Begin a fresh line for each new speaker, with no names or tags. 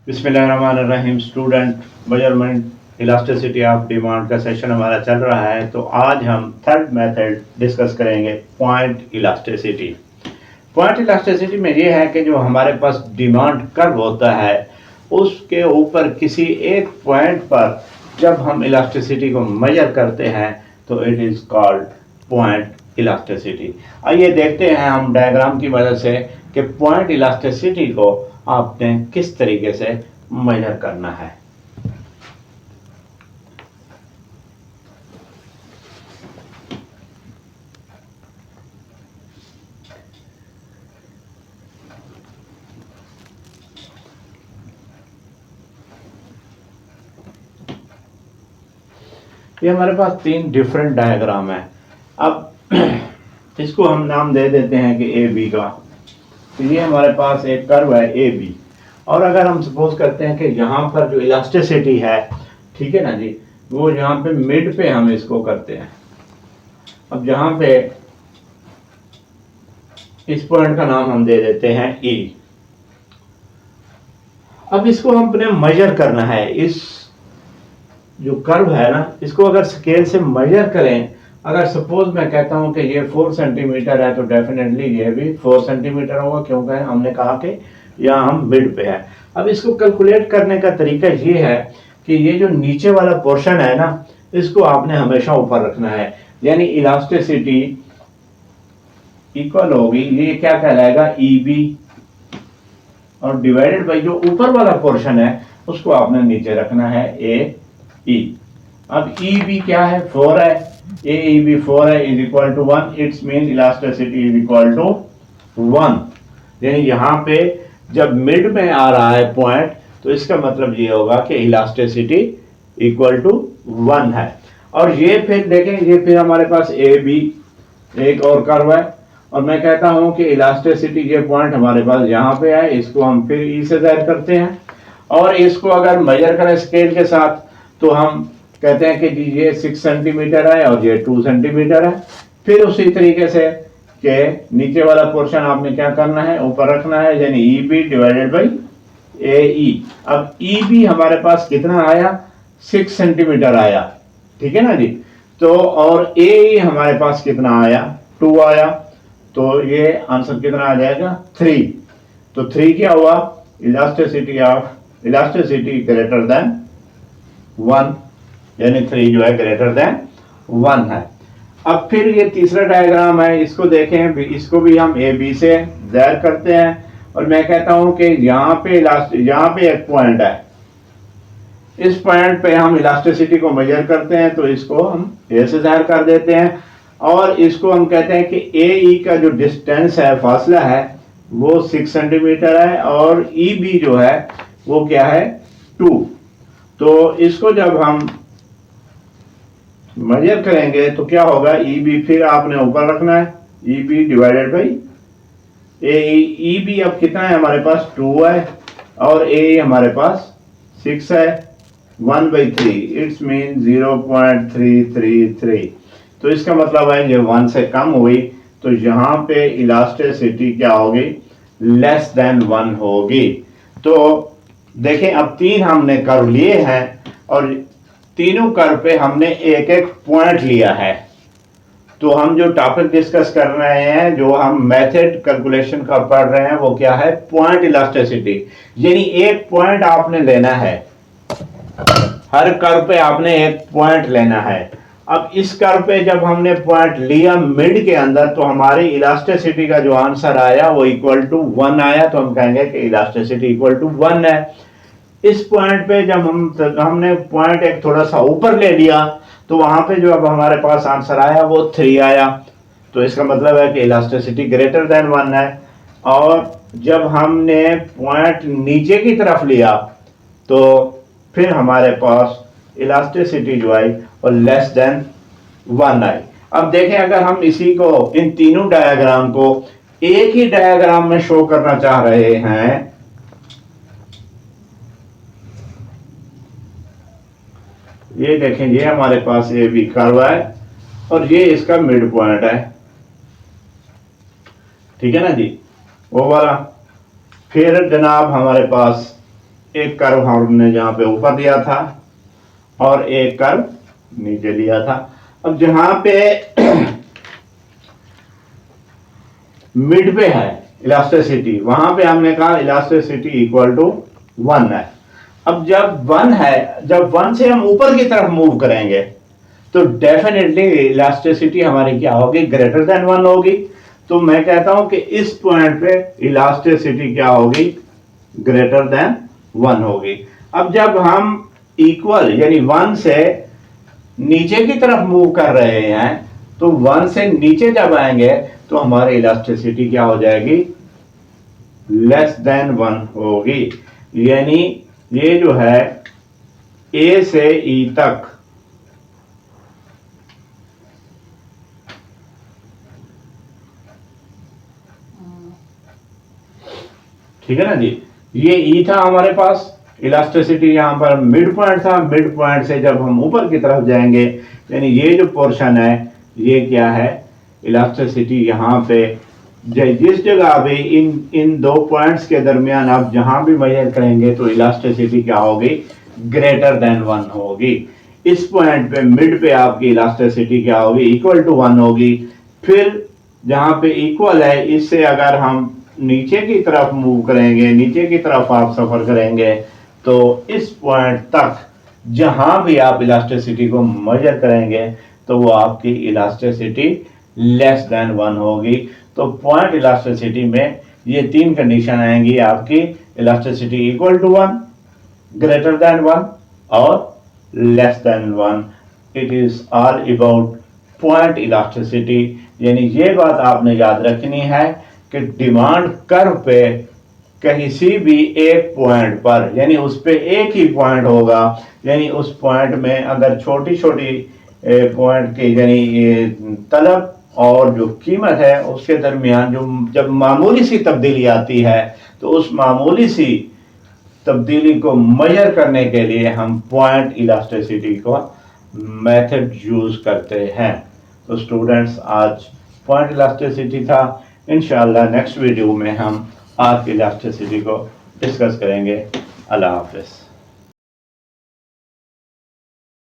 बिस्मिल्लाहिर्रहमानिर्रहीम। Student measurement elasticity of demand का session हमारा चल रहा है। तो आज हम थर्ड मेथड डिस्कस करेंगे, पॉइंट इलास्टिसिटी। पॉइंट इलास्टिसिटी में ये है कि जो हमारे पास डिमांड कर्व होता है उसके ऊपर किसी एक पॉइंट पर जब हम इलास्टिसिटी को मेजर करते हैं तो it is called point elasticity. आइए देखते हैं हम डायग्राम की मदद से कि पॉइंट इलास्टिसिटी को आपने किस तरीके से मेजर करना है। ये हमारे पास तीन डिफरेंट डायग्राम है। अब इसको हम नाम दे देते हैं कि ए बी का। तो ये हमारे पास एक कर्व है ए बी, और अगर हम सपोज करते हैं कि यहाँ पर जो इलास्टिसिटी है, ठीक है ना जी, वो यहाँ पे मिड पे हम इसको करते हैं। अब यहाँ पे इस पॉइंट का नाम हम दे देते हैं ई। अब इसको हम अपने मेजर करना है। इस जो कर्व है ना, इसको अगर स्केल से मेजर करें, अगर सपोज मैं कहता हूं कि ये 4 सेंटीमीटर है तो डेफिनेटली ये भी 4 सेंटीमीटर होगा, क्योंकि हमने कहा कि यहाँ हम मिड पे है। अब इसको कैलकुलेट करने का तरीका ये है कि ये जो नीचे वाला पोर्शन है ना, इसको आपने हमेशा ऊपर रखना है, यानी इलास्टिसिटी इक्वल होगी, ये क्या कहलाएगा, ई बी, और डिवाइडेड बाई जो ऊपर वाला पोर्शन है उसको आपने नीचे रखना है, ए ई। अब ई बी क्या है, 4 है, ए ई बी 4 है, is equal to 1। It's mean elasticity is equal to 1। यानी यहाँ पे जब मिड में आ रहा है पॉइंट, तो इसका मतलब ये होगा कि इलास्टिसिटी इक्वल टू 1 है। और ये फिर देखें, ये फिर हमारे पास ए बी एक और कर्व है, और मैं कहता हूं कि इलास्टिसिटी ये पॉइंट हमारे पास यहाँ पे है, इसको हम फिर ई से जाहिर करते हैं, और इसको अगर मेजर करें स्केल के साथ तो हम कहते हैं कि जी ये 6 सेंटीमीटर है और ये 2 सेंटीमीटर है। फिर उसी तरीके से कि नीचे वाला पोर्शन आपने क्या करना है, ऊपर रखना है, यानी ई बी डिवाइडेड बाई ए ई। अब ई बी हमारे पास कितना आया, 6 सेंटीमीटर आया, ठीक है ना जी। तो और ए ई हमारे पास कितना आया, 2 आया, तो ये आंसर कितना आ जाएगा, 3। तो 3 क्या हुआ, इलास्टिसिटी ग्रेटर देन 1, यानी 3 जो है ग्रेटर देन 1 है। अब फिर ये तीसरा डायग्राम है, इसको देखें, इसको भी हम ए बी से जाहिर करते हैं, और मैं कहता हूं कि यहाँ पे एक पॉइंट है, इस पॉइंट पे हम इलास्टिसिटी को मेजर करते हैं, तो इसको हम ए से जाहिर कर देते हैं, और इसको हम कहते हैं कि ए ई का जो डिस्टेंस है, फासला है, वो 6 सेंटीमीटर है, और ई बी जो है वो क्या है, 2। तो इसको जब हम मेजर करेंगे तो क्या होगा, ई बी फिर आपने ऊपर रखना है, E B divided by A E B. अब कितना है हमारे पास, 2 है, और ए हमारे पास 6 है, 1/3, इट्स मीन 0.333। तो इसका मतलब है ये 1 से कम हुई, तो यहाँ पे इलास्टिसिटी क्या होगी, लेस देन 1 होगी। तो देखें, अब 3 हमने कर्व लिए हैं, और तीनों कर्व पे हमने एक एक पॉइंट लिया है। तो हम जो टॉपिक डिस्कस कर रहे हैं, जो हम मेथड कैलकुलेशन का पढ़ रहे हैं, वो क्या है, पॉइंट इलास्टिसिटी। यानी एक पॉइंट आपने लेना है, हर कर्व पे आपने एक पॉइंट लेना है। अब इस कर्व पे जब हमने पॉइंट लिया मिड के अंदर, तो हमारी इलास्टिसिटी का जो आंसर आया वो इक्वल टू 1 आया, तो हम कहेंगे कि इलास्टिसिटी इक्वल टू 1 है। इस पॉइंट पे जब हमने पॉइंट एक थोड़ा सा ऊपर ले लिया, तो वहां पे जो अब हमारे पास आंसर आया वो 3 आया, तो इसका मतलब है कि इलास्टिसिटी ग्रेटर देन 1 है। और जब हमने पॉइंट नीचे की तरफ लिया, तो फिर हमारे पास इलास्टिसिटी जो आई और लेस देन 1 आई। अब देखें, अगर हम इसी को, इन तीनों डायग्राम को एक ही डायग्राम में शो करना चाह रहे हैं, ये देखें, ये हमारे पास ए बी कर्व है, और ये इसका मिड पॉइंट है, ठीक है ना जी, वो वाला। फिर जनाब हमारे पास एक कर्व हमने जहां पे ऊपर दिया था और एक कर्व नीचे लिया था। अब जहां पे मिड पे है इलास्टिसिटी, वहां पे हमने कहा इलास्टिसिटी इक्वल टू 1 है। अब जब 1 है, जब 1 से हम ऊपर की तरफ मूव करेंगे तो डेफिनेटली इलास्टिसिटी हमारी क्या होगी, ग्रेटर देन 1 होगी। तो मैं कहता हूं कि इस पॉइंट पे इलास्टिसिटी क्या होगी, ग्रेटर देन 1 होगी। अब जब हम इक्वल यानी 1 से नीचे की तरफ मूव कर रहे हैं तो 1 से नीचे जब आएंगे तो हमारी इलास्टिसिटी क्या हो जाएगी, लेस देन 1 होगी। यानी ये जो है ए से ई तक ठीक है ना जी, ये ई था हमारे पास, इलास्टिसिटी यहां पर मिड पॉइंट था। मिड पॉइंट से जब हम ऊपर की तरफ जाएंगे यानी ये जो पोर्शन है ये क्या है, इलास्टिसिटी यहां पे जिस जगह भी इन दो पॉइंट्स के दरमियान आप जहां भी मेजर करेंगे तो इलास्टिसिटी क्या होगी, ग्रेटर देन 1 होगी। इस पॉइंट पे मिड पे आपकी इलास्टिसिटी क्या होगी, इक्वल टू 1 होगी। फिर जहां पे इक्वल है इससे अगर हम नीचे की तरफ मूव करेंगे, नीचे की तरफ आप सफर करेंगे तो इस पॉइंट तक जहां भी आप इलास्टिसिटी को मेजर करेंगे तो वो आपकी इलास्टिसिटी लेस देन 1 होगी। तो पॉइंट इलास्टिसिटी में ये 3 कंडीशन आएंगी आपकी, elasticity equal to 1, greater than 1 और less than 1। It is all about point elasticity. यानी ये बात आपने याद रखनी है कि डिमांड कर्व पे किसी भी एक पॉइंट पर, यानी उस पे एक ही पॉइंट होगा, यानी उस पॉइंट में अगर छोटी छोटी पॉइंट की यानी तलब और जो कीमत है उसके दरमियान जो जब मामूली सी तब्दीली आती है तो उस मामूली सी तब्दीली को मेजर करने के लिए हम पॉइंट इलास्टिसिटी को मेथड यूज करते हैं। तो स्टूडेंट्स आज पॉइंट इलास्टिसिटी था। इंशाल्लाह नेक्स्ट वीडियो में हम आर्क इलास्टिसिटी को डिस्कस करेंगे। अल्लाह हाफिज़।